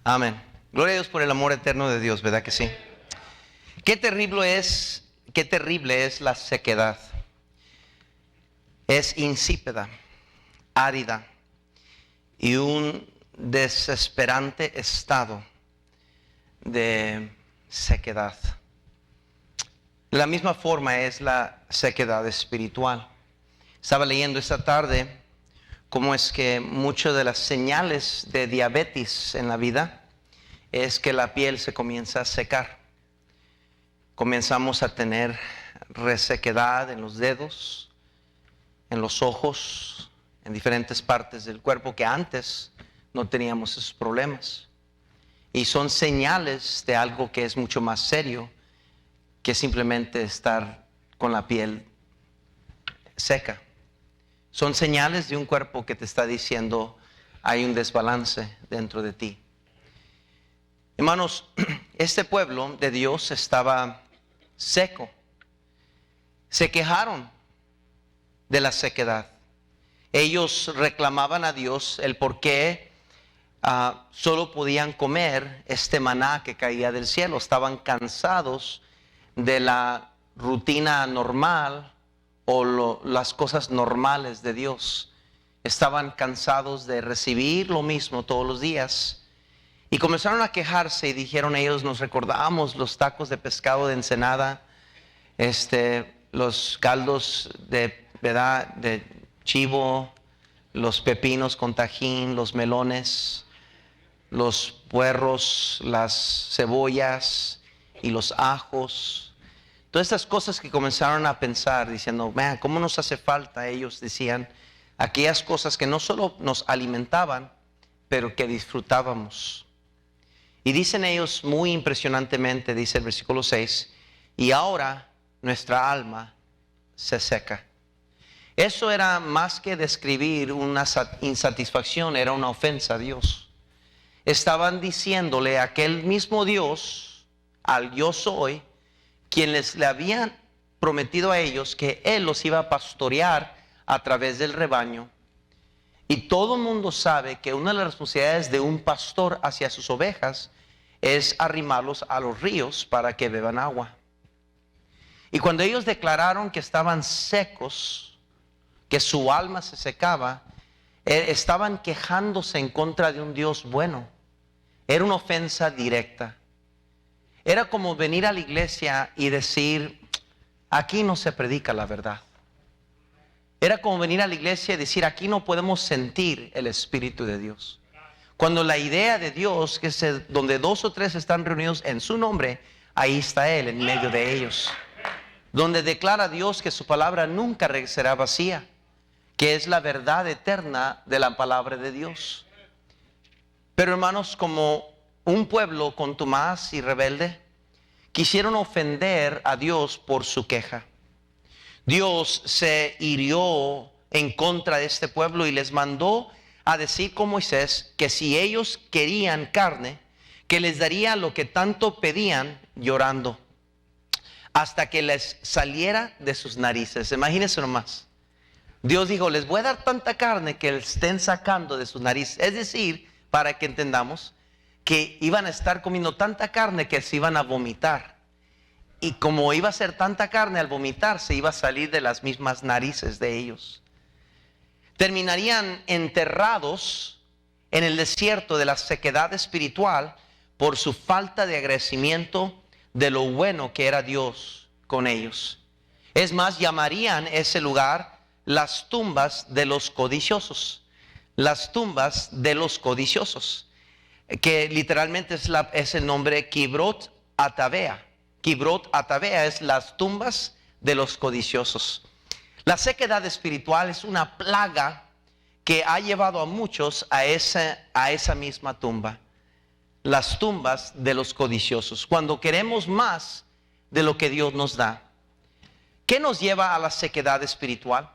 Amén. Gloria a Dios por el amor eterno de Dios, ¿verdad que sí? Qué terrible es la sequedad. Es insípida, árida y un desesperante estado de sequedad. De la misma forma es la sequedad espiritual. Estaba leyendo esta tarde cómo es que muchas de las señales de diabetes en la vida es que la piel se comienza a secar. Comenzamos a tener resequedad en los dedos, en los ojos, en diferentes partes del cuerpo que antes no teníamos esos problemas. Y son señales de algo que es mucho más serio que simplemente estar con la piel seca. Son señales de un cuerpo que te está diciendo hay un desbalance dentro de ti. Hermanos, este pueblo de Dios estaba seco. Se quejaron de la sequedad. Ellos reclamaban a Dios el por qué solo podían comer este maná que caía del cielo. Estaban cansados de la rutina normal o las cosas normales de Dios. Estaban cansados de recibir lo mismo todos los días. Y comenzaron a quejarse y dijeron ellos, nos recordamos los tacos de pescado de Ensenada, los caldos de chivo, los pepinos con tajín, los melones, los puerros, las cebollas y los ajos. Todas estas cosas que comenzaron a pensar diciendo, man, ¿cómo nos hace falta? Ellos decían, aquellas cosas que no solo nos alimentaban, pero que disfrutábamos. Y dicen ellos muy impresionantemente, dice el versículo 6, y ahora nuestra alma se seca. Eso era más que describir una insatisfacción, era una ofensa a Dios. Estaban diciéndole a aquel mismo Dios, al yo soy, quien le habían prometido a ellos que Él los iba a pastorear a través del rebaño. Y todo el mundo sabe que una de las responsabilidades de un pastor hacia sus ovejas es arrimarlos a los ríos para que beban agua. Y cuando ellos declararon que estaban secos, que su alma se secaba, estaban quejándose en contra de un Dios bueno. Era una ofensa directa. Era como venir a la iglesia y decir, aquí no se predica la verdad. Era como venir a la iglesia y decir, aquí no podemos sentir el Espíritu de Dios. Cuando la idea de Dios, que es donde 2 o 3 están reunidos en su nombre, ahí está Él en medio de ellos. Donde declara Dios que su palabra nunca regresará vacía, que es la verdad eterna de la palabra de Dios. Pero hermanos, como un pueblo contumaz y rebelde, quisieron ofender a Dios por su queja. Dios se hirió en contra de este pueblo y les mandó a decir con Moisés que si ellos querían carne, que les daría lo que tanto pedían llorando, hasta que les saliera de sus narices. Imagínense nomás. Dios dijo, les voy a dar tanta carne que estén sacando de sus narices. Es decir, para que entendamos, que iban a estar comiendo tanta carne que se iban a vomitar. Y como iba a ser tanta carne, al vomitar se iba a salir de las mismas narices de ellos. Terminarían enterrados en el desierto de la sequedad espiritual por su falta de agradecimiento de lo bueno que era Dios con ellos. Es más, llamarían ese lugar las tumbas de los codiciosos. Las tumbas de los codiciosos, que literalmente es el nombre Kibrot Hatabea. Kibrot Hatabea es las tumbas de los codiciosos. La sequedad espiritual es una plaga que ha llevado a muchos a esa misma tumba. Las tumbas de los codiciosos. Cuando queremos más de lo que Dios nos da. ¿Qué nos lleva a la sequedad espiritual?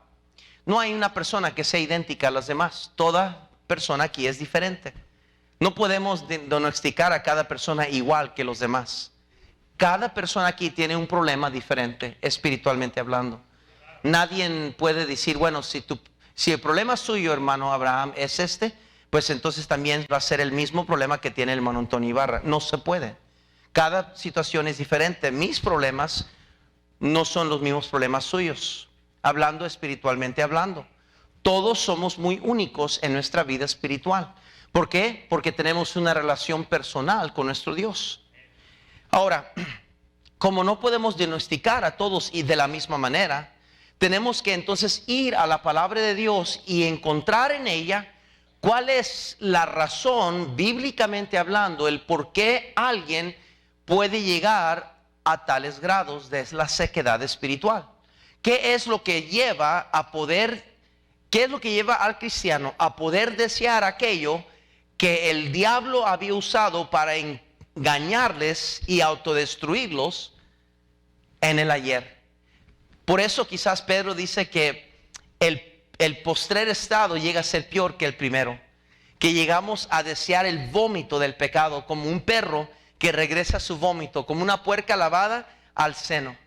No hay una persona que sea idéntica a las demás. Toda persona aquí es diferente. No podemos diagnosticar a cada persona igual que los demás. Cada persona aquí tiene un problema diferente, espiritualmente hablando. Nadie puede decir, bueno, si el problema suyo, hermano Abraham, es pues entonces también va a ser el mismo problema que tiene el hermano Antonio Ibarra. No se puede. Cada situación es diferente. Mis problemas no son los mismos problemas suyos, hablando espiritualmente hablando. Todos somos muy únicos en nuestra vida espiritual. ¿Por qué? Porque tenemos una relación personal con nuestro Dios. Ahora, como no podemos diagnosticar a todos y de la misma manera, tenemos que entonces ir a la palabra de Dios y encontrar en ella cuál es la razón, bíblicamente hablando, el por qué alguien puede llegar a tales grados de la sequedad espiritual. ¿Qué es lo que lleva a poder, qué es lo que lleva al cristiano a poder desear aquello que el diablo había usado para engañarles y autodestruirlos en el ayer? Por eso quizás Pedro dice que el postrer estado llega a ser peor que el primero, que llegamos a desear el vómito del pecado, como un perro que regresa a su vómito, como una puerca lavada al seno.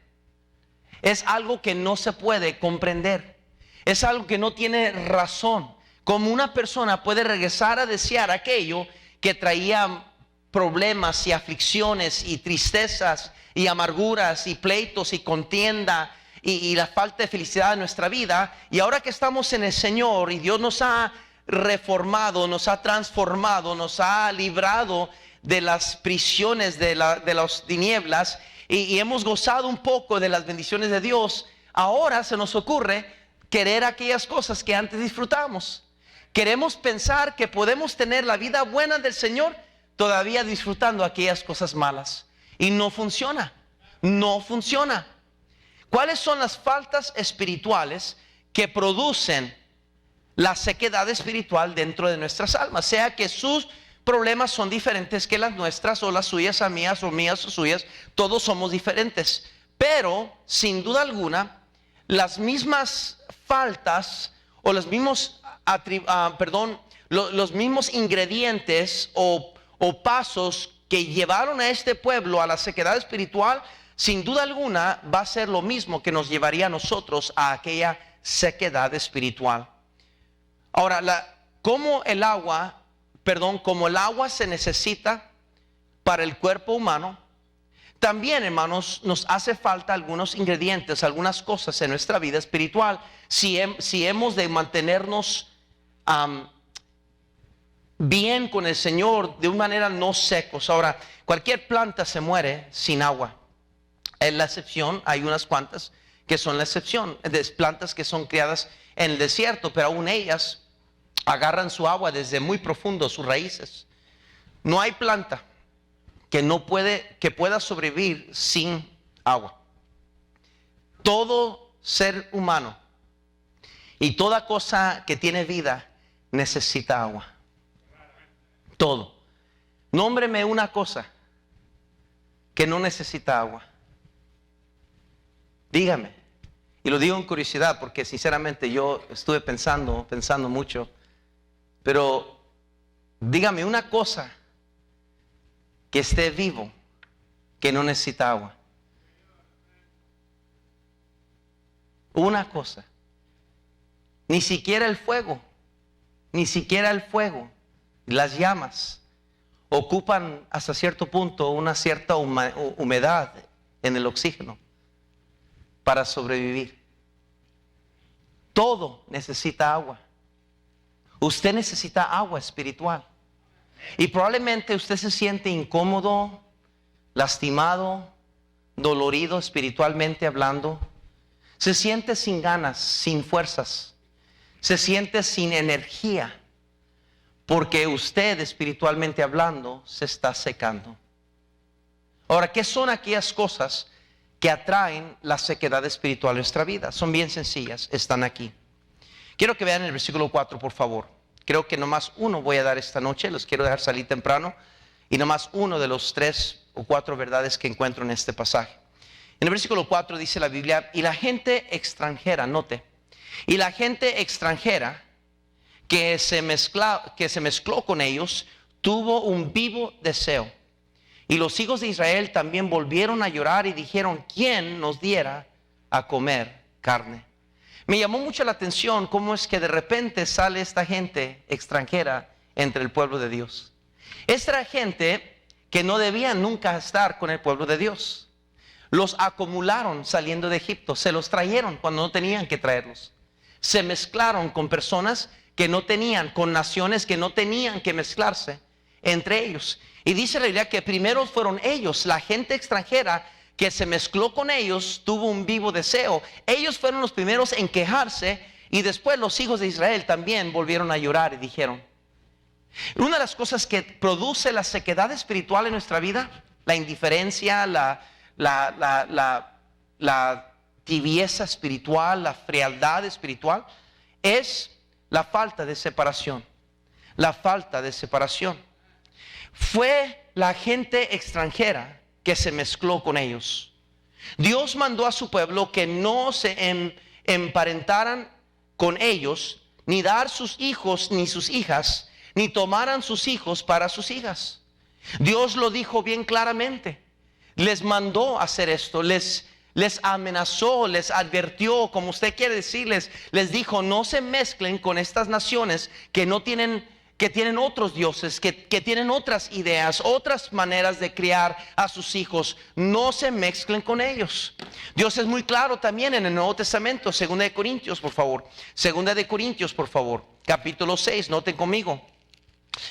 Es algo que no se puede comprender, es algo que no tiene razón. Como una persona puede regresar a desear aquello que traía problemas y aflicciones y tristezas y amarguras y pleitos y contienda y la falta de felicidad en nuestra vida, y ahora que estamos en el Señor y Dios nos ha reformado, nos ha transformado, nos ha librado de las prisiones de las tinieblas y hemos gozado un poco de las bendiciones de Dios, ahora se nos ocurre querer aquellas cosas que antes disfrutamos. Queremos pensar que podemos tener la vida buena del Señor todavía disfrutando aquellas cosas malas, y no funciona, no funciona. ¿Cuáles son las faltas espirituales que producen la sequedad espiritual dentro de nuestras almas? Sea que sus problemas son diferentes que las nuestras, o las suyas a mías, o mías o suyas, todos somos diferentes. Pero, sin duda alguna, las mismas faltas o los mismos, los mismos ingredientes o pasos que llevaron a este pueblo a la sequedad espiritual, sin duda alguna va a ser lo mismo que nos llevaría a nosotros a aquella sequedad espiritual. Ahora, como el agua se necesita para el cuerpo humano, también, hermanos, nos hace falta algunos ingredientes, algunas cosas en nuestra vida espiritual, si hemos de mantenernos bien con el Señor de una manera no secos. Ahora, cualquier planta se muere sin agua. Es la excepción, hay unas cuantas que son la excepción, de plantas que son criadas en el desierto, pero aún ellas agarran su agua desde muy profundo, sus raíces. No hay planta que pueda sobrevivir sin agua. Todo ser humano y toda cosa que tiene vida necesita agua. Todo. Nómbreme una cosa que no necesita agua. Dígame. Y lo digo en curiosidad porque sinceramente yo estuve pensando mucho. Pero dígame una cosa que esté vivo que no necesita agua. Una cosa. Ni siquiera el fuego. Las llamas ocupan hasta cierto punto una cierta humedad en el oxígeno para sobrevivir. Todo necesita agua. Usted necesita agua espiritual. Y probablemente usted se siente incómodo, lastimado, dolorido espiritualmente hablando. Se siente sin ganas, sin fuerzas. Se siente sin energía. Porque usted espiritualmente hablando se está secando. Ahora, ¿qué son aquellas cosas que atraen la sequedad espiritual en nuestra vida? Son bien sencillas, están aquí. Quiero que vean el versículo 4, por favor. Creo que nomás uno voy a dar esta noche, los quiero dejar salir temprano, y nomás uno de los 3 o 4 verdades que encuentro en este pasaje. En el versículo 4 dice la Biblia, y la gente extranjera, note, y la gente extranjera que se mezcló con ellos, tuvo un vivo deseo. Y los hijos de Israel también volvieron a llorar y dijeron, ¿quién nos diera a comer carne? Me llamó mucho la atención cómo es que de repente sale esta gente extranjera entre el pueblo de Dios. Esta era gente que no debía nunca estar con el pueblo de Dios. Los acumularon saliendo de Egipto, se los trajeron cuando no tenían que traerlos. Se mezclaron con personas que no tenían, con naciones que no tenían que mezclarse entre ellos. Y dice la Biblia que primero fueron ellos, la gente extranjera que se mezcló con ellos, tuvo un vivo deseo. Ellos fueron los primeros en quejarse, y después los hijos de Israel también volvieron a llorar y dijeron. Una de las cosas que produce la sequedad espiritual en nuestra vida, la indiferencia, la tibieza espiritual, la frialdad espiritual, es la falta de separación. La falta de separación. Fue la gente extranjera que se mezcló con ellos. Dios mandó a su pueblo que no se emparentaran con ellos, ni dar sus hijos ni sus hijas, ni tomaran sus hijos para sus hijas. Dios lo dijo bien claramente. Les mandó hacer esto, les amenazó, les advirtió, como usted quiere decirles, les dijo: no se mezclen con estas naciones que tienen otros dioses, que tienen otras ideas, otras maneras de criar a sus hijos. No se mezclen con ellos. Dios es muy claro también en el Nuevo Testamento. Segunda de Corintios, por favor. Segunda de Corintios, por favor. Capítulo 6, noten conmigo.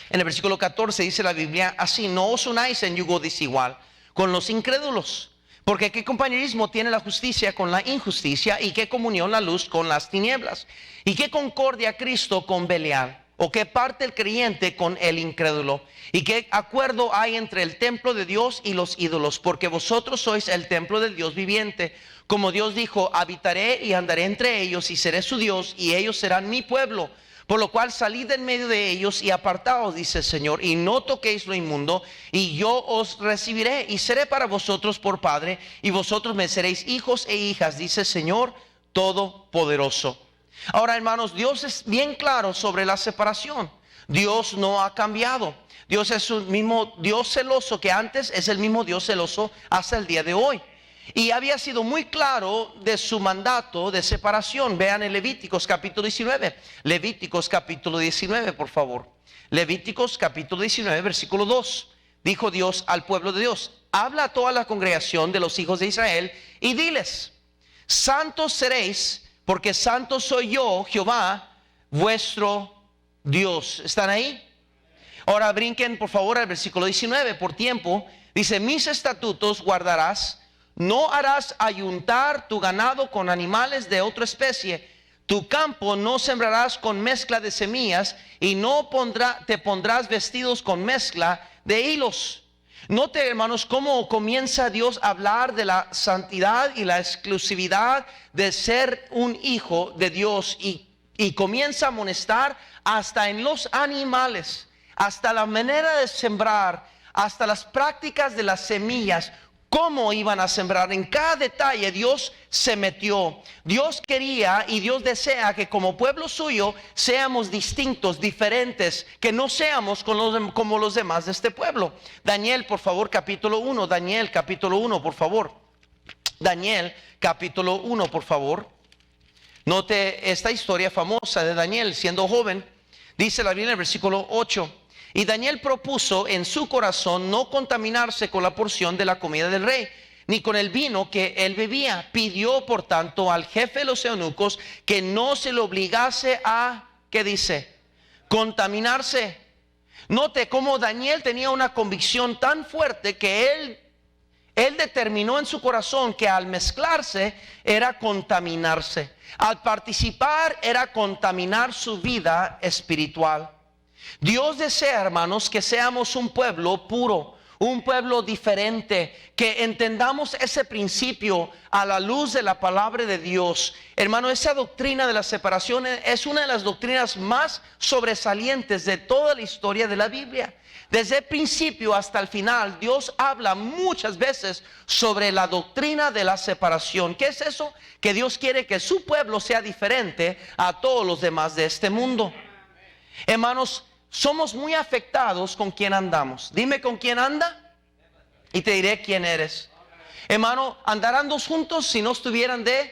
En el versículo 14 dice la Biblia así: no os unáis en yugo desigual con los incrédulos, porque qué compañerismo tiene la justicia con la injusticia, y qué comunión la luz con las tinieblas, y qué concordia Cristo con Belial, o qué parte el creyente con el incrédulo, y qué acuerdo hay entre el templo de Dios y los ídolos, porque vosotros sois el templo del Dios viviente. Como Dios dijo: habitaré y andaré entre ellos, y seré su Dios, y ellos serán mi pueblo. Por lo cual salid en medio de ellos y apartaos, dice el Señor, y no toquéis lo inmundo, y yo os recibiré y seré para vosotros por Padre, y vosotros me seréis hijos e hijas, dice el Señor Todopoderoso. Ahora, hermanos, Dios es bien claro sobre la separación. Dios no ha cambiado. Dios es el mismo Dios celoso que antes, es el mismo Dios celoso hasta el día de hoy. Y había sido muy claro de su mandato de separación. Vean en Levíticos capítulo 19. Levíticos capítulo 19, por favor. Levíticos capítulo 19, versículo 2. Dijo Dios al pueblo de Dios: habla a toda la congregación de los hijos de Israel y diles: santos seréis, porque santo soy yo, Jehová, vuestro Dios. ¿Están ahí? Ahora brinquen por favor al versículo 19 por tiempo. Dice: mis estatutos guardarás. No harás ayuntar tu ganado con animales de otra especie. Tu campo no sembrarás con mezcla de semillas, y no te pondrás vestidos con mezcla de hilos. Note, hermanos, cómo comienza Dios a hablar de la santidad y la exclusividad de ser un hijo de Dios, y comienza a amonestar hasta en los animales, hasta la manera de sembrar, hasta las prácticas de las semillas. Cómo iban a sembrar, en cada detalle Dios se metió. Dios quería y Dios desea que como pueblo suyo seamos distintos, diferentes, que no seamos como los demás de este pueblo. Daniel, por favor, capítulo 1. Daniel, capítulo 1, por favor. Daniel, capítulo 1, por favor. Note esta historia famosa de Daniel siendo joven. Dice la Biblia en el versículo 8: y Daniel propuso en su corazón no contaminarse con la porción de la comida del rey, ni con el vino que él bebía. Pidió por tanto al jefe de los eunucos que no se le obligase a, ¿qué dice? Contaminarse. Note cómo Daniel tenía una convicción tan fuerte que él determinó en su corazón que al mezclarse era contaminarse. Al participar era contaminar su vida espiritual. Dios desea, hermanos, que seamos un pueblo puro, un pueblo diferente, que entendamos ese principio a la luz de la palabra de Dios. Hermano, esa doctrina de la separación es una de las doctrinas más sobresalientes de toda la historia de la Biblia. Desde el principio hasta el final, Dios habla muchas veces sobre la doctrina de la separación. ¿Qué es eso? Que Dios quiere que su pueblo sea diferente a todos los demás de este mundo. Hermanos, somos muy afectados con quien andamos. Dime con quién anda y te diré quién eres. Hermano, ¿andarán dos juntos si no estuvieran de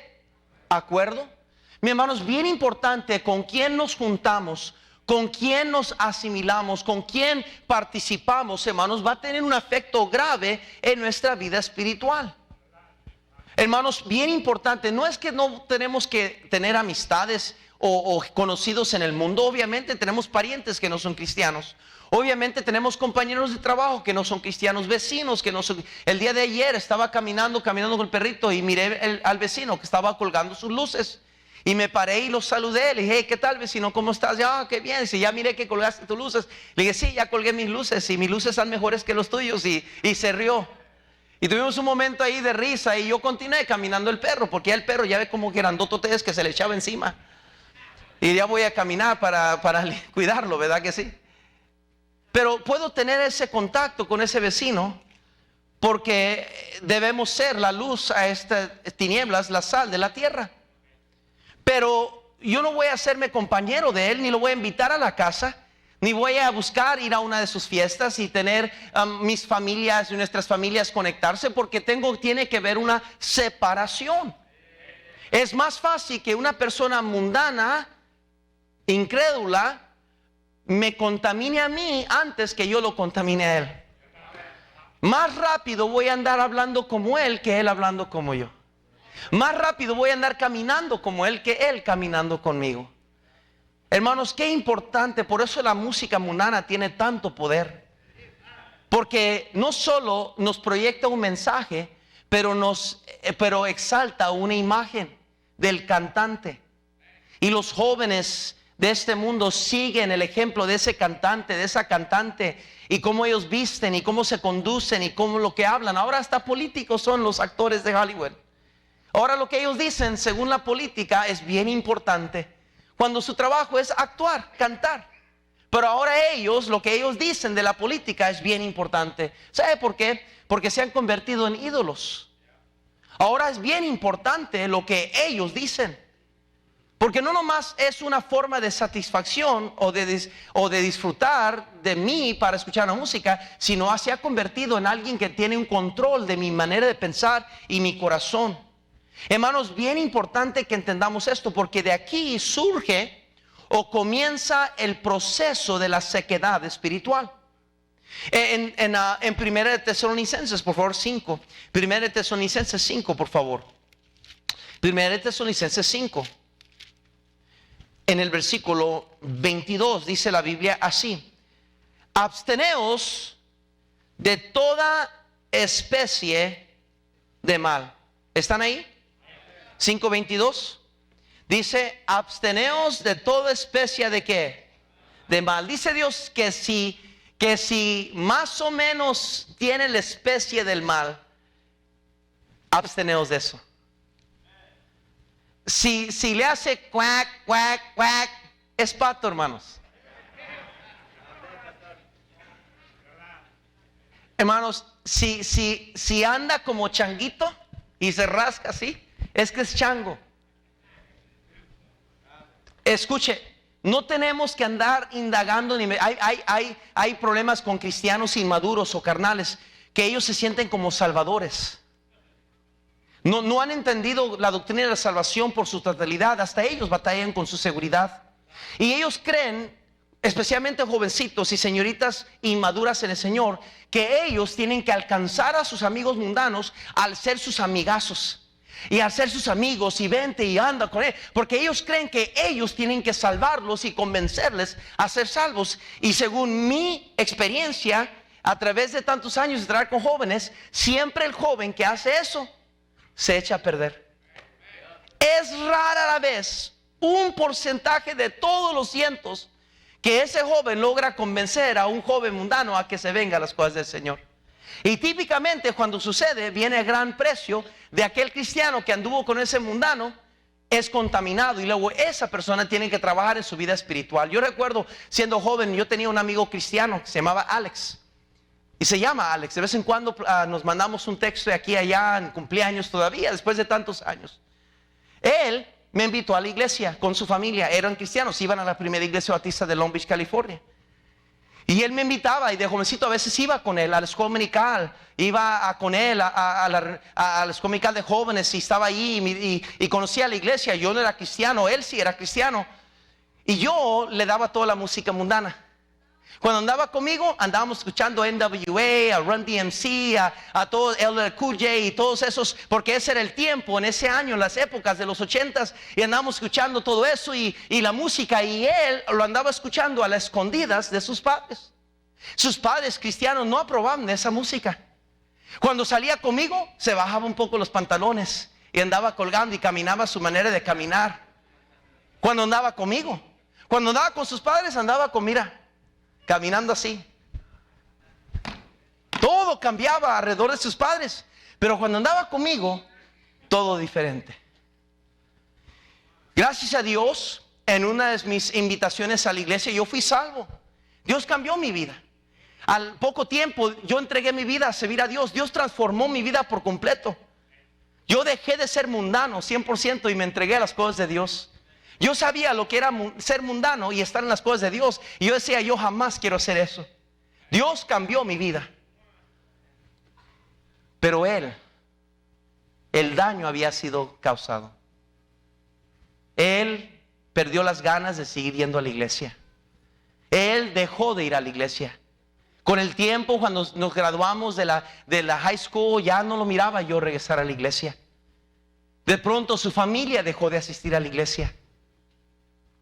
acuerdo? Mi hermano, es bien importante con quién nos juntamos, con quién nos asimilamos, con quién participamos, hermanos, va a tener un efecto grave en nuestra vida espiritual. Hermanos, bien importante, no es que no tenemos que tener amistades o conocidos en el mundo. Obviamente tenemos parientes que no son cristianos. Obviamente tenemos compañeros de trabajo que no son cristianos, vecinos que no son. El día de ayer estaba caminando con el perrito y miré al vecino que estaba colgando sus luces. Y me paré y lo saludé. Le dije, hey, ¿qué tal, vecino? ¿Cómo estás? Ya, qué bien. Dice, ya miré que colgaste tus luces. Le dije, sí, ya colgué mis luces y mis luces son mejores que los tuyos. Y se rió. Y tuvimos un momento ahí de risa y yo continué caminando el perro, porque ya el perro ya ve como grandototes que se le echaba encima. Y ya voy a caminar para cuidarlo, ¿verdad que sí? Pero puedo tener ese contacto con ese vecino porque debemos ser la luz a estas tinieblas, la sal de la tierra. Pero yo no voy a hacerme compañero de él, ni lo voy a invitar a la casa, ni voy a buscar ir a una de sus fiestas y tener mis familias y nuestras familias conectarse, porque tiene que haber una separación. Es más fácil que una persona mundana, incrédula, me contamine a mí antes que yo lo contamine a él. Más rápido voy a andar hablando como él que él hablando como yo. Más rápido voy a andar caminando como él que él caminando conmigo. Hermanos, qué importante. Por eso la música mundana tiene tanto poder, porque no solo nos proyecta un mensaje, pero exalta una imagen del cantante. Y los jóvenes de este mundo siguen el ejemplo de ese cantante, de esa cantante, y cómo ellos visten y cómo se conducen y cómo lo que hablan. Ahora hasta políticos son los actores de Hollywood. Ahora lo que ellos dicen según la política es bien importante, cuando su trabajo es actuar, cantar. Pero ahora lo que ellos dicen de la política es bien importante. ¿Sabe por qué? Porque se han convertido en ídolos. Ahora es bien importante lo que ellos dicen, porque no nomás es una forma de satisfacción o de disfrutar de mí para escuchar la música, sino se ha convertido en alguien que tiene un control de mi manera de pensar y mi corazón. Hermanos, bien importante que entendamos esto, porque de aquí surge o comienza el proceso de la sequedad espiritual. En 1 Tesalonicenses, por favor, 5. 1 Tesalonicenses 5, por favor. 1 Tesalonicenses 5. En el versículo 22 dice la Biblia así: absteneos de toda especie de mal. ¿Están ahí? 5:22 dice: absteneos de toda especie de ¿qué? De mal. Dice Dios que si más o menos tiene la especie del mal, absteneos de eso. Si le hace cuac, cuac, cuac, es pato, hermanos. Hermanos, si anda como changuito y se rasca así, es que es chango. Escuche, no tenemos que andar indagando. Hay problemas con cristianos inmaduros o carnales, que ellos se sienten como salvadores. No han entendido la doctrina de la salvación por su totalidad. Hasta ellos batallan con su seguridad. Y ellos creen, especialmente jovencitos y señoritas inmaduras en el Señor, que ellos tienen que alcanzar a sus amigos mundanos al ser sus amigazos. Y al ser sus amigos y vente y anda con él, porque ellos creen que ellos tienen que salvarlos y convencerles a ser salvos. Y según mi experiencia, a través de tantos años de trabajar con jóvenes, siempre el joven que hace eso se echa a perder. Es rara la vez, un porcentaje de todos los cientos, que ese joven logra convencer a un joven mundano a que se venga a las cosas del Señor. Y típicamente cuando sucede, viene el gran precio de aquel cristiano que anduvo con ese mundano, es contaminado, y luego esa persona tiene que trabajar en su vida espiritual. Yo recuerdo siendo joven, yo tenía un amigo cristiano que se llamaba Alex, y se llama Alex. De vez en cuando nos mandamos un texto de aquí a allá en cumpleaños todavía, después de tantos años. Él me invitó a la iglesia con su familia, eran cristianos, iban a la primera iglesia bautista de Long Beach, California. Y él me invitaba, y de jovencito a veces iba con él a la escuela dominical, iba con él a la escuela dominical de jóvenes, y estaba ahí y conocía la iglesia. Yo no era cristiano, él sí era cristiano. Y yo le daba toda la música mundana. Cuando andaba conmigo, andábamos escuchando NWA, a Run DMC, a todo LL Cool J y todos esos, porque ese era el tiempo, en ese año, en las épocas de los 80s, y andábamos escuchando todo eso y la música, y él lo andaba escuchando a las escondidas de sus padres. Sus padres cristianos no aprobaban esa música. Cuando salía conmigo, se bajaba un poco los pantalones y andaba colgando y caminaba a su manera de caminar. Cuando andaba conmigo, cuando andaba con sus padres, andaba con, mira, caminando así. Todo cambiaba alrededor de sus padres. Pero cuando andaba conmigo, todo diferente. Gracias a Dios, en una de mis invitaciones a la iglesia, yo fui salvo. Dios cambió mi vida. Al poco tiempo, yo entregué mi vida a servir a Dios. Dios transformó mi vida por completo. Yo dejé de ser mundano 100% y me entregué a las cosas de Dios. Yo sabía lo que era ser mundano y estar en las cosas de Dios. Y yo decía, yo jamás quiero hacer eso. Dios cambió mi vida. Pero el daño había sido causado. Él perdió las ganas de seguir yendo a la iglesia. Él dejó de ir a la iglesia. Con el tiempo, cuando nos graduamos de la high school, ya no lo miraba yo regresar a la iglesia. De pronto su familia dejó de asistir a la iglesia.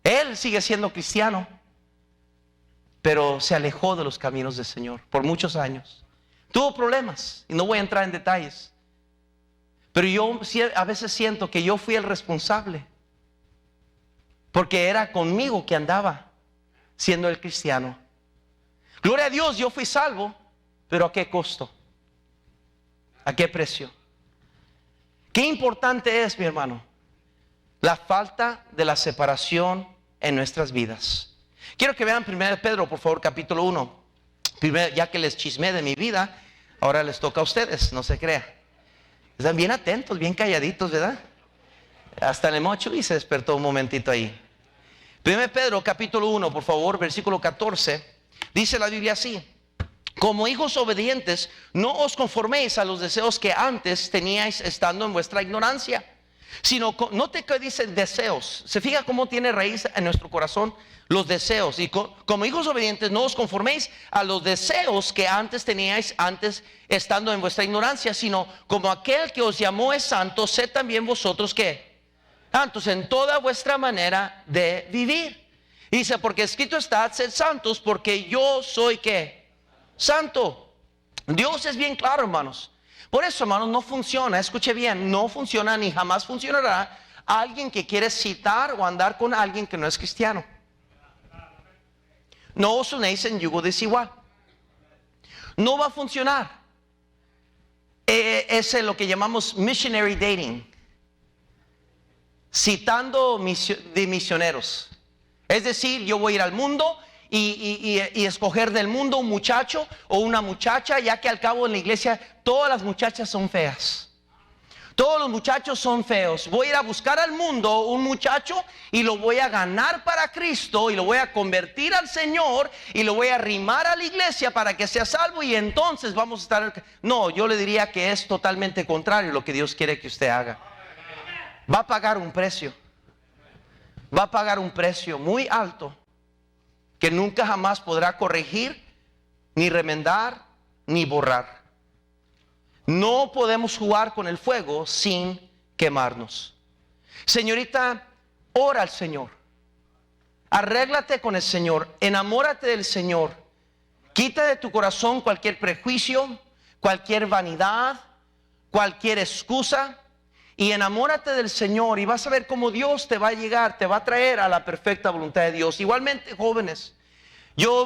Él sigue siendo cristiano, pero se alejó de los caminos del Señor por muchos años. Tuvo problemas y no voy a entrar en detalles. Pero yo a veces siento que yo fui el responsable, porque era conmigo que andaba siendo el cristiano. Gloria a Dios, yo fui salvo, pero ¿a qué costo? ¿A qué precio? Qué importante es, mi hermano, la falta de la separación en nuestras vidas. Quiero que vean 1 Pedro, por favor, capítulo 1. Ya que les chismé de mi vida, ahora les toca a ustedes, no se crea. Están bien atentos, bien calladitos, ¿verdad? Hasta el mocho y se despertó un momentito ahí. 1 Pedro, capítulo 1, por favor, versículo 14. Dice la Biblia así: como hijos obedientes, no os conforméis a los deseos que antes teníais estando en vuestra ignorancia, sino, note que dice deseos. Se fija cómo tiene raíz en nuestro corazón los deseos. Y como hijos obedientes, no os conforméis a los deseos que antes teníais estando en vuestra ignorancia, sino como aquel que os llamó es santo, sed también vosotros ¿qué? Santos en toda vuestra manera de vivir. Y dice, porque escrito está, sed santos, porque yo soy ¿qué? Santo. Dios es bien claro, hermanos. Por eso, hermanos, no funciona, escuche bien, no funciona ni jamás funcionará alguien que quiere citar o andar con alguien que no es cristiano. No os unéis en yugo desigual. No va a funcionar. Es lo que llamamos missionary dating. Citando de misioneros. Es decir, yo voy a ir al mundo y escoger del mundo un muchacho o una muchacha, ya que al cabo en la iglesia todas las muchachas son feas. Todos los muchachos son feos. Voy a ir a buscar al mundo un muchacho y lo voy a ganar para Cristo y lo voy a convertir al Señor y lo voy a arrimar a la iglesia para que sea salvo y entonces vamos a estar... No, yo le diría que es totalmente contrario a lo que Dios quiere que usted haga. Va a pagar un precio. Va a pagar un precio muy alto que nunca jamás podrá corregir, ni remendar, ni borrar. No podemos jugar con el fuego sin quemarnos. Señorita, ora al Señor. Arréglate con el Señor. Enamórate del Señor. Quita de tu corazón cualquier prejuicio, cualquier vanidad, cualquier excusa. Y enamórate del Señor y vas a ver cómo Dios te va a llegar, te va a traer a la perfecta voluntad de Dios. Igualmente, jóvenes,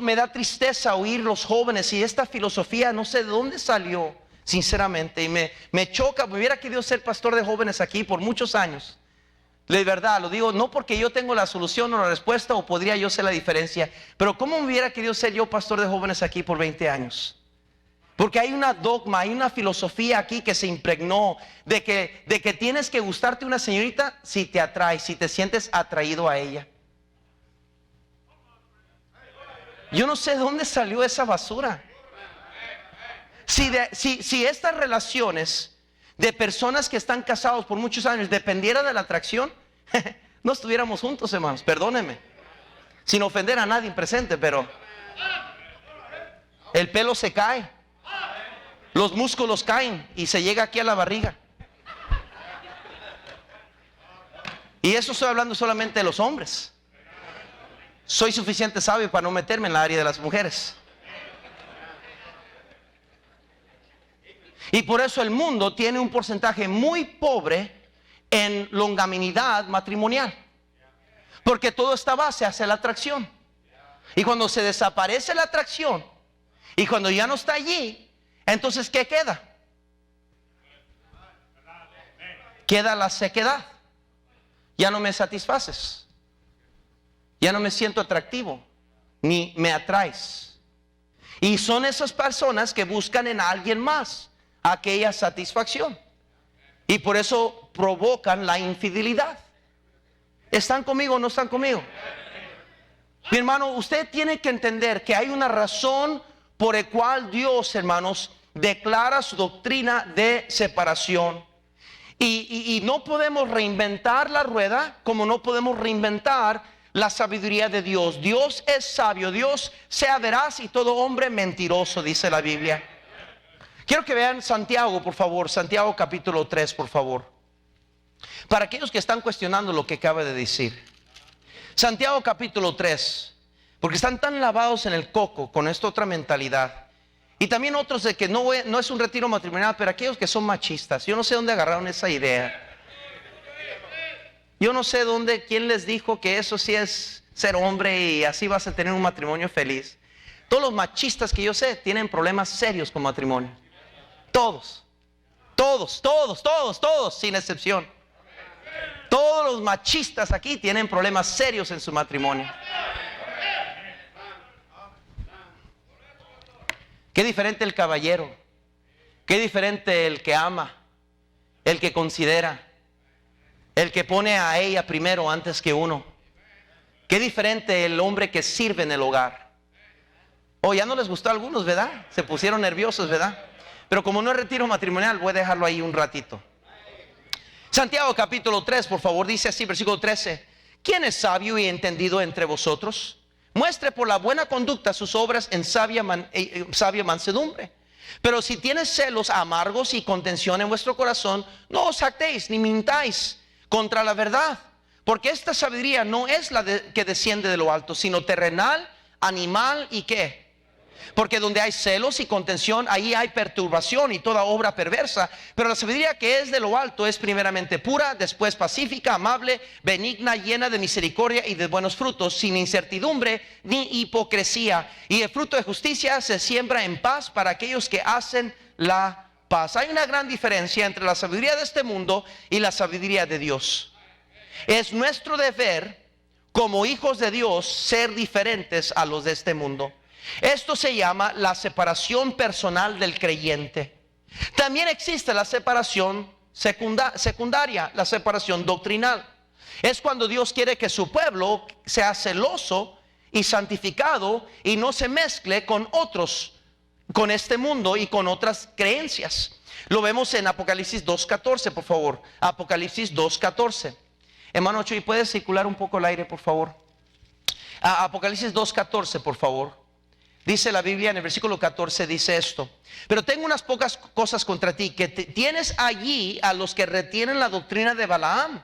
me da tristeza oír los jóvenes y esta filosofía no sé de dónde salió, sinceramente, y me choca. Me hubiera querido ser pastor de jóvenes aquí por muchos años. De verdad, lo digo no porque yo tengo la solución o la respuesta o podría yo ser la diferencia, pero ¿cómo me hubiera querido ser yo pastor de jóvenes aquí por 20 años? Porque hay una dogma, hay una filosofía aquí que se impregnó de que tienes que gustarte una señorita si te atrae, si te sientes atraído a ella. Yo no sé de dónde salió esa basura. Si estas relaciones de personas que están casados por muchos años dependiera de la atracción, no estuviéramos juntos, hermanos, perdónenme. Sin ofender a nadie presente, pero el pelo se cae, los músculos caen y se llega aquí a la barriga. Y eso estoy hablando solamente de los hombres. Soy suficiente sabio para no meterme en la área de las mujeres. Y por eso el mundo tiene un porcentaje muy pobre en longevidad matrimonial. Porque todo está base hacia la atracción. Y cuando se desaparece la atracción, y cuando ya no está allí, entonces ¿qué queda? Queda la sequedad. Ya no me satisfaces. Ya no me siento atractivo, ni me atraes. Y son esas personas que buscan en alguien más aquella satisfacción. Y por eso provocan la infidelidad. ¿Están conmigo o no están conmigo? Mi hermano, usted tiene que entender que hay una razón por la cual Dios, hermanos, declara su doctrina de separación. Y no podemos reinventar la rueda, como no podemos reinventar la sabiduría de Dios. Dios es sabio, Dios sea veraz y todo hombre mentiroso, dice la Biblia. Quiero que vean Santiago, por favor, Santiago capítulo 3, por favor. Para aquellos que están cuestionando lo que acaba de decir. Santiago capítulo 3, porque están tan lavados en el coco con esta otra mentalidad. Y también otros de que no es un retiro matrimonial, pero aquellos que son machistas. Yo no sé dónde agarraron esa idea. Yo no sé quién les dijo que eso sí es ser hombre y así vas a tener un matrimonio feliz. Todos los machistas que yo sé tienen problemas serios con matrimonio. Todos, sin excepción. Todos los machistas aquí tienen problemas serios en su matrimonio. Qué diferente el caballero, qué diferente el que ama, el que considera, el que pone a ella primero antes que uno. Qué diferente el hombre que sirve en el hogar. Oh, ya no les gustó a algunos, ¿verdad? Se pusieron nerviosos, ¿verdad? Pero como no es retiro matrimonial, voy a dejarlo ahí un ratito. Santiago capítulo 3, por favor, dice así, versículo 13. ¿Quién es sabio y entendido entre vosotros? Muestre por la buena conducta sus obras en sabia mansedumbre. Pero si tienes celos amargos y contención en vuestro corazón, no os jactéis ni mintáis contra la verdad. Porque esta sabiduría no es la que desciende de lo alto, sino terrenal, animal y ¿qué? Porque donde hay celos y contención, ahí hay perturbación y toda obra perversa. Pero la sabiduría que es de lo alto es primeramente pura, después pacífica, amable, benigna, llena de misericordia y de buenos frutos, sin incertidumbre ni hipocresía. Y el fruto de justicia se siembra en paz para aquellos que hacen la paz. Hay una gran diferencia entre la sabiduría de este mundo y la sabiduría de Dios. Es nuestro deber como hijos de Dios ser diferentes a los de este mundo. Esto se llama la separación personal del creyente. También existe la separación secundaria, la separación doctrinal. Es cuando Dios quiere que su pueblo sea celoso y santificado y no se mezcle con otros, con este mundo y con otras creencias. Lo vemos en Apocalipsis 2:14, por favor. Apocalipsis 2:14. Hermano Chuy, ¿puedes circular un poco el aire, por favor? Apocalipsis 2:14, por favor. Dice la Biblia en el versículo 14, dice esto: pero tengo unas pocas cosas contra ti, que tienes allí a los que retienen la doctrina de Balaam,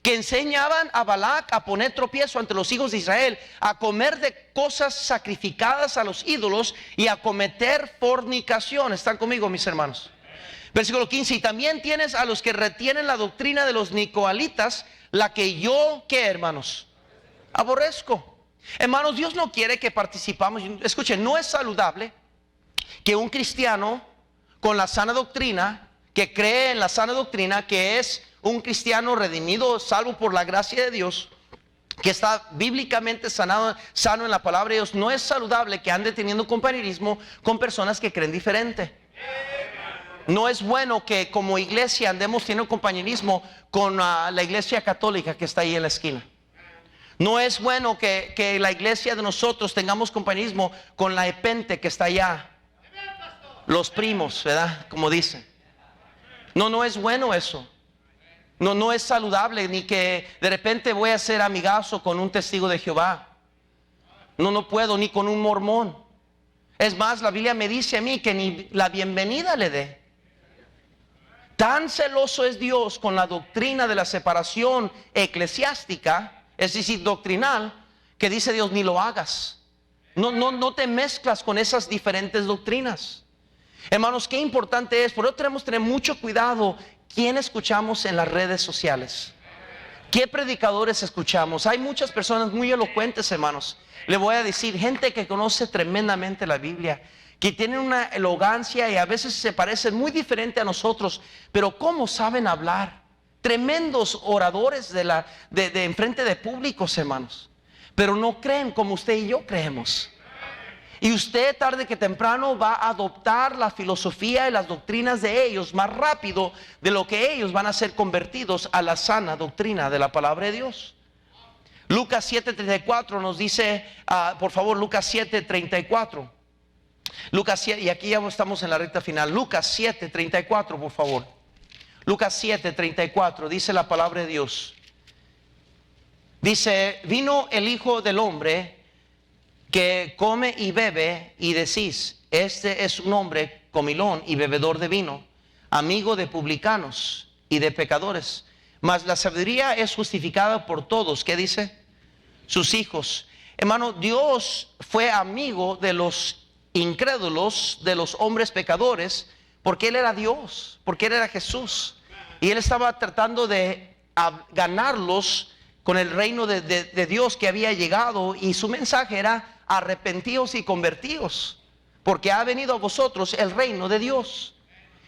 que enseñaban a Balac a poner tropiezo ante los hijos de Israel, a comer de cosas sacrificadas a los ídolos y a cometer fornicación. ¿Están conmigo, mis hermanos? Versículo 15, y también tienes a los que retienen la doctrina de los nicolaítas, la que yo, ¿qué, hermanos? Aborrezco. Hermanos, Dios no quiere que participamos. Escuchen, no es saludable que un cristiano con la sana doctrina, que cree en la sana doctrina, que es un cristiano redimido, salvo por la gracia de Dios, que está bíblicamente sano en la palabra de Dios, no es saludable que ande teniendo compañerismo con personas que creen diferente. No es bueno que como iglesia andemos teniendo compañerismo con la iglesia católica que está ahí en la esquina. No es bueno que la iglesia de nosotros tengamos compañerismo con la epente que está allá. Los primos, ¿verdad? Como dicen. No es bueno eso. No es saludable, ni que de repente voy a ser amigazo con un testigo de Jehová. No puedo ni con un mormón. Es más, la Biblia me dice a mí que ni la bienvenida le dé. Tan celoso es Dios con la doctrina de la separación eclesiástica, es decir, doctrinal, que dice Dios, ni lo hagas. No te mezclas con esas diferentes doctrinas. Hermanos, qué importante es. Por eso tenemos que tener mucho cuidado quién escuchamos en las redes sociales. ¿Qué predicadores escuchamos? Hay muchas personas muy elocuentes, hermanos. Le voy a decir, gente que conoce tremendamente la Biblia, que tienen una elogancia y a veces se parecen muy diferente a nosotros, pero ¿cómo saben hablar? Tremendos oradores de enfrente de públicos, hermanos, pero no creen como usted y yo creemos. Y usted tarde que temprano va a adoptar la filosofía y las doctrinas de ellos más rápido de lo que ellos van a ser convertidos a la sana doctrina de la palabra de Dios. Lucas 7:34 nos dice, por favor, Lucas 7:34. Lucas 7, y aquí ya estamos en la recta final. Lucas 7:34, por favor. Lucas 7:34 dice la palabra de Dios. Dice, vino el Hijo del Hombre que come y bebe, y decís, este es un hombre comilón y bebedor de vino, amigo de publicanos y de pecadores. Mas la sabiduría es justificada por todos. ¿Qué dice? Sus hijos. Hermano, Dios fue amigo de los incrédulos, de los hombres pecadores, porque Él era Dios, porque Él era Jesús. Y Él estaba tratando de ganarlos con el reino de Dios que había llegado. Y su mensaje era, arrepentíos y convertíos, porque ha venido a vosotros el reino de Dios.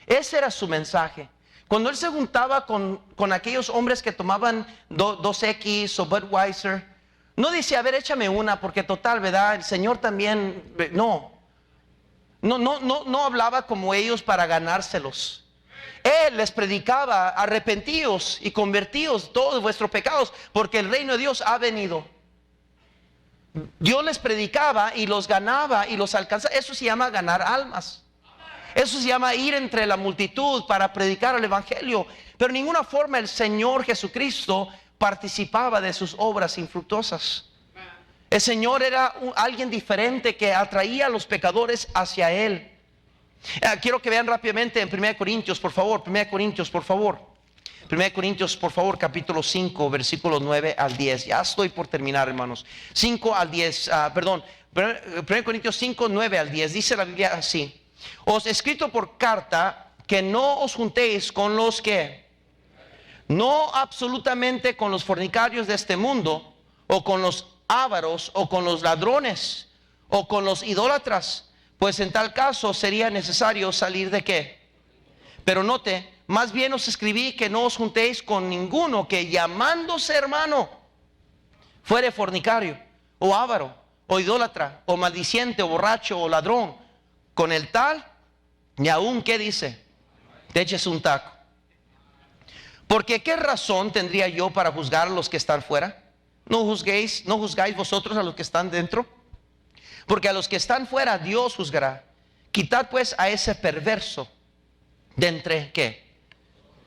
Ese era su mensaje. Cuando Él se juntaba con aquellos hombres que tomaban 2X o Budweiser, no dice, a ver, échame una, porque total, ¿verdad? El Señor también, no hablaba como ellos para ganárselos. Él les predicaba, arrepentíos y convertíos todos vuestros pecados, porque el reino de Dios ha venido. Dios les predicaba y los ganaba y los alcanzaba. Eso se llama ganar almas. Eso se llama ir entre la multitud para predicar el evangelio. Pero de ninguna forma el Señor Jesucristo participaba de sus obras infructuosas. El Señor era alguien diferente que atraía a los pecadores hacia Él. Quiero que vean rápidamente en 1 Corintios, por favor. 1 Corintios, por favor. 1 Corintios, por favor, capítulo 5, versículos 9 al 10. Ya estoy por terminar, hermanos. 5 al 10, 1 Corintios 5, 9 al 10. Dice la Biblia así: os he escrito por carta que no os juntéis con los que, no absolutamente con los fornicarios de este mundo, o con los ávaros, o con los ladrones, o con los idólatras, pues en tal caso sería necesario salir de ¿qué? Pero note, más bien os escribí que no os juntéis con ninguno que llamándose hermano fuere fornicario, o avaro, o idólatra, o maldiciente, o borracho, o ladrón. Con el tal, ni aún, ¿qué dice? Te eches un taco. Porque ¿qué razón tendría yo para juzgar a los que están fuera? No juzgáis vosotros a los que están dentro. Porque a los que están fuera Dios juzgará. Quitad pues a ese perverso de entre ¿qué?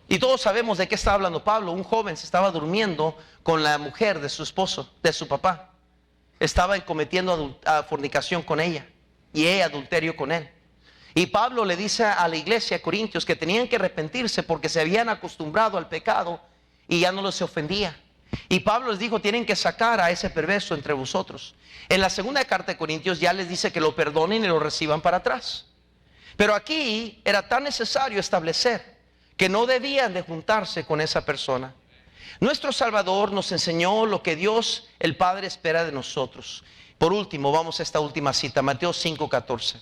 Y todos sabemos de qué está hablando Pablo. Un joven se estaba durmiendo con la mujer de su esposo, de su papá. Estaba cometiendo fornicación con ella y ella adulterio con él. Y Pablo le dice a la iglesia de Corintios que tenían que arrepentirse porque se habían acostumbrado al pecado y ya no les ofendía. Y Pablo les dijo, tienen que sacar a ese perverso entre vosotros. En la segunda carta de Corintios ya les dice que lo perdonen y lo reciban para atrás. Pero aquí era tan necesario establecer que no debían de juntarse con esa persona. Nuestro Salvador nos enseñó lo que Dios el Padre espera de nosotros. Por último, vamos a esta última cita, Mateo 5:14.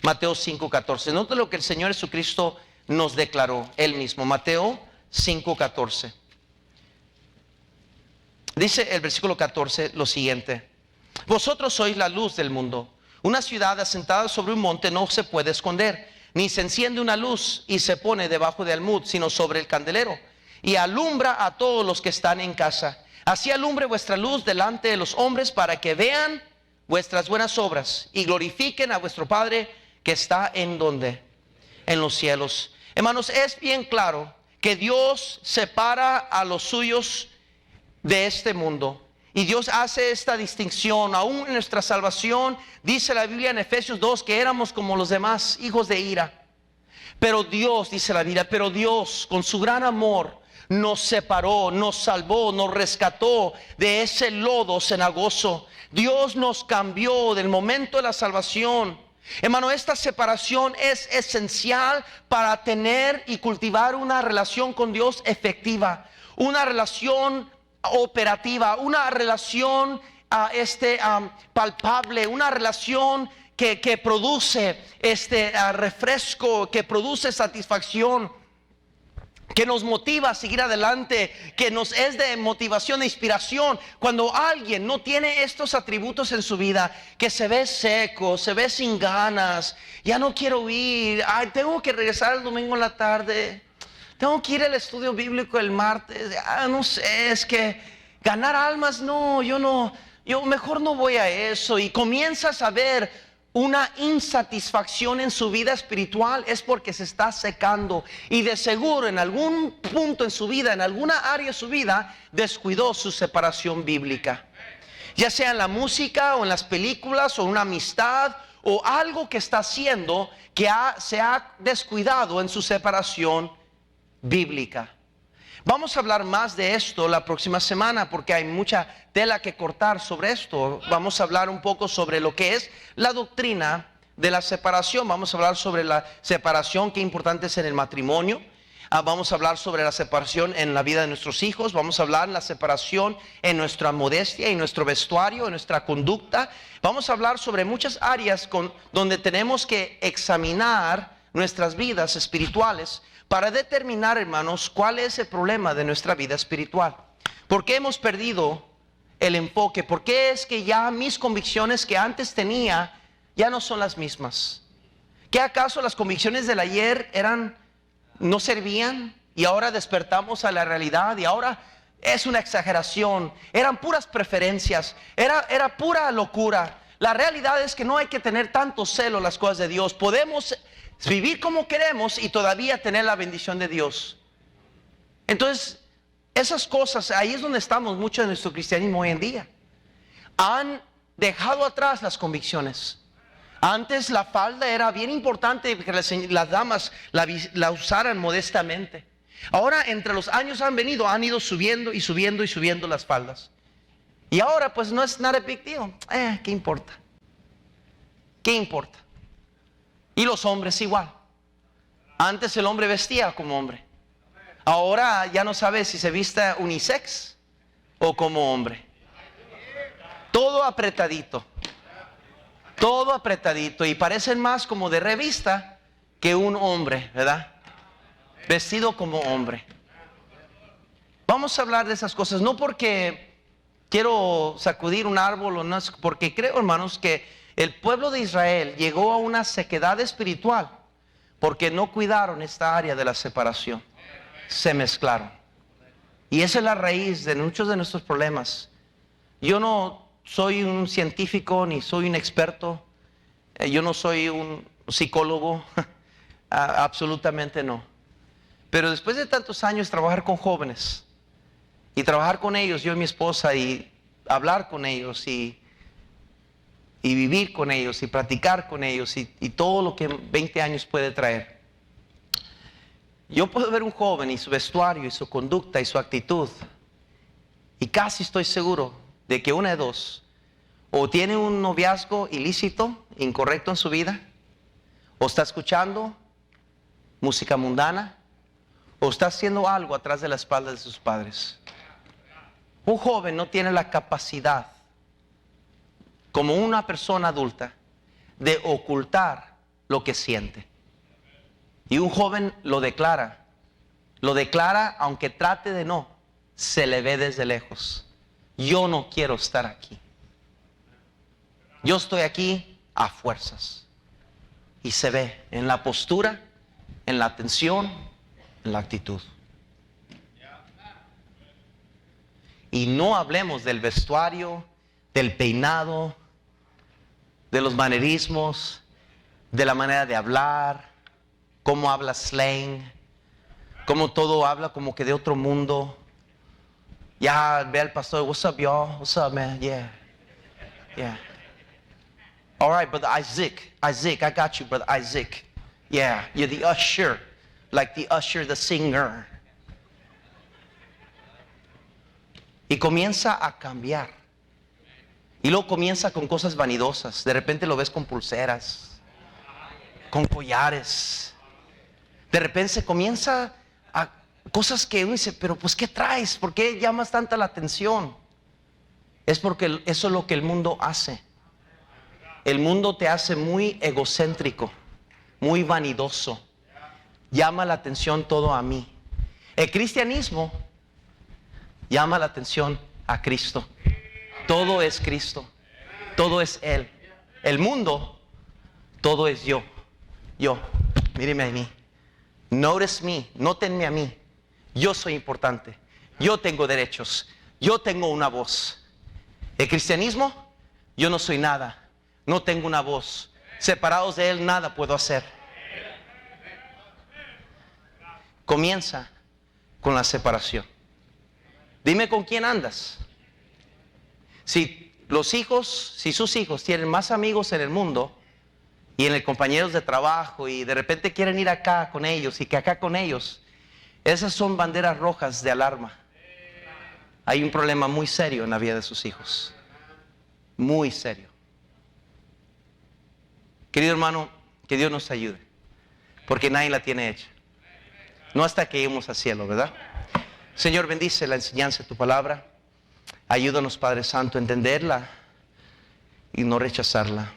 Mateo 5:14. Note lo que el Señor Jesucristo nos declaró Él mismo. Mateo 5:14. Dice el versículo 14 lo siguiente: vosotros sois la luz del mundo. Una ciudad asentada sobre un monte no se puede esconder, ni se enciende una luz y se pone debajo de almud, sino sobre el candelero, y alumbra a todos los que están en casa. Así alumbre vuestra luz delante de los hombres, para que vean vuestras buenas obras y glorifiquen a vuestro Padre que está en donde, en los cielos. Hermanos, es bien claro que Dios separa a los suyos de este mundo. Y Dios hace esta distinción. Aún en nuestra salvación, dice la Biblia en Efesios 2 que éramos como los demás, hijos de ira. Pero Dios, dice la Biblia, pero Dios con su gran amor nos separó, nos salvó, nos rescató de ese lodo cenagoso. Dios nos cambió del momento de la salvación. Hermano, esta separación es esencial para tener y cultivar una relación con Dios efectiva, una relación operativa, una relación palpable, una relación que produce refresco, que produce satisfacción, que nos motiva a seguir adelante, que nos es de motivación e inspiración. Cuando alguien no tiene estos atributos en su vida, que se ve seco, se ve sin ganas, ya no quiero ir, tengo que regresar el domingo en la tarde, tengo que ir al estudio bíblico el martes, no sé, es que ganar almas, no, yo mejor no voy a eso. Y comienzas a ver una insatisfacción en su vida espiritual, es porque se está secando. Y de seguro en algún punto en su vida, en alguna área de su vida, descuidó su separación bíblica. Ya sea en la música o en las películas o una amistad o algo que está haciendo que se ha descuidado en su separación bíblica. Vamos a hablar más de esto la próxima semana porque hay mucha tela que cortar sobre esto. Vamos a hablar un poco sobre lo que es la doctrina de la separación. Vamos a hablar sobre la separación, qué importante es en el matrimonio. Vamos a hablar sobre la separación en la vida de nuestros hijos. Vamos a hablar de la separación en nuestra modestia, en nuestro vestuario, en nuestra conducta. Vamos a hablar sobre muchas áreas donde tenemos que examinar nuestras vidas espirituales para determinar, hermanos, cuál es el problema de nuestra vida espiritual. ¿Por qué hemos perdido el enfoque? ¿Por qué es que ya mis convicciones que antes tenía ya no son las mismas? ¿Qué acaso las convicciones del ayer no servían y ahora despertamos a la realidad y ahora es una exageración? Eran puras preferencias, era pura locura. La realidad es que no hay que tener tanto celo en las cosas de Dios. Podemos vivir como queremos y todavía tener la bendición de Dios. Entonces, esas cosas, ahí es donde estamos mucho de nuestro cristianismo hoy en día. Han dejado atrás las convicciones. Antes la falda era bien importante que las damas la usaran modestamente. Ahora entre los años han ido subiendo y subiendo y subiendo las faldas. Y ahora pues no es nada big deal. ¿Qué importa? ¿Qué importa? Y los hombres igual. Antes el hombre vestía como hombre. Ahora ya no sabe si se viste unisex o como hombre. Todo apretadito. Todo apretadito. Y parecen más como de revista que un hombre, ¿verdad? Vestido como hombre. Vamos a hablar de esas cosas. No porque quiero sacudir un árbol o no, porque creo, hermanos, que el pueblo de Israel llegó a una sequedad espiritual porque no cuidaron esta área de la separación. Se mezclaron. Y esa es la raíz de muchos de nuestros problemas. Yo no soy un científico ni soy un experto. Yo no soy un psicólogo. Absolutamente no. Pero después de tantos años trabajar con jóvenes y trabajar con ellos, yo y mi esposa, y hablar con ellos y vivir con ellos y practicar con ellos y todo lo que 20 años puede traer. Yo puedo ver un joven y su vestuario y su conducta y su actitud y casi estoy seguro de que una de dos: o tiene un noviazgo ilícito, incorrecto en su vida, o está escuchando música mundana, o está haciendo algo atrás de la espalda de sus padres. Un joven no tiene la capacidad como una persona adulta de ocultar lo que siente. Y un joven lo declara aunque trate de no, se le ve desde lejos. Yo no quiero estar aquí. Yo estoy aquí a fuerzas. Y se ve en la postura, en la atención, en la actitud. Y no hablemos del vestuario, del peinado, de los manerismos, de la manera de hablar, cómo habla slang, cómo todo habla como que de otro mundo. Ya ve al pastor, what's up, y'all? What's up, man? Yeah. Yeah. All right, brother Isaac. Isaac, I got you, brother Isaac. Yeah, you're the usher. Like the usher, the singer. Y comienza a cambiar. Y luego comienza con cosas vanidosas. De repente lo ves con pulseras, con collares. De repente se comienza a cosas que uno dice, pero pues ¿qué traes? ¿Por qué llamas tanta la atención? Es porque eso es lo que el mundo hace. El mundo te hace muy egocéntrico, muy vanidoso. Llama la atención todo a mí. El cristianismo llama la atención a Cristo. Todo es Cristo. Todo es Él. El mundo, todo es yo. Yo, míreme a mí. Notice me, nótenme a mí. Yo soy importante. Yo tengo derechos. Yo tengo una voz. El cristianismo, yo no soy nada. No tengo una voz. Separados de Él, nada puedo hacer. Comienza con la separación. Dime con quién andas. Si sus hijos tienen más amigos en el mundo y en el compañeros de trabajo y de repente quieren ir acá con ellos y que acá con ellos, esas son banderas rojas de alarma. Hay un problema muy serio en la vida de sus hijos. Muy serio. Querido hermano, que Dios nos ayude, porque nadie la tiene hecha. No hasta que lleguemos al cielo, ¿verdad? Señor, bendice la enseñanza de tu palabra. Ayúdanos, Padre Santo, a entenderla y no rechazarla.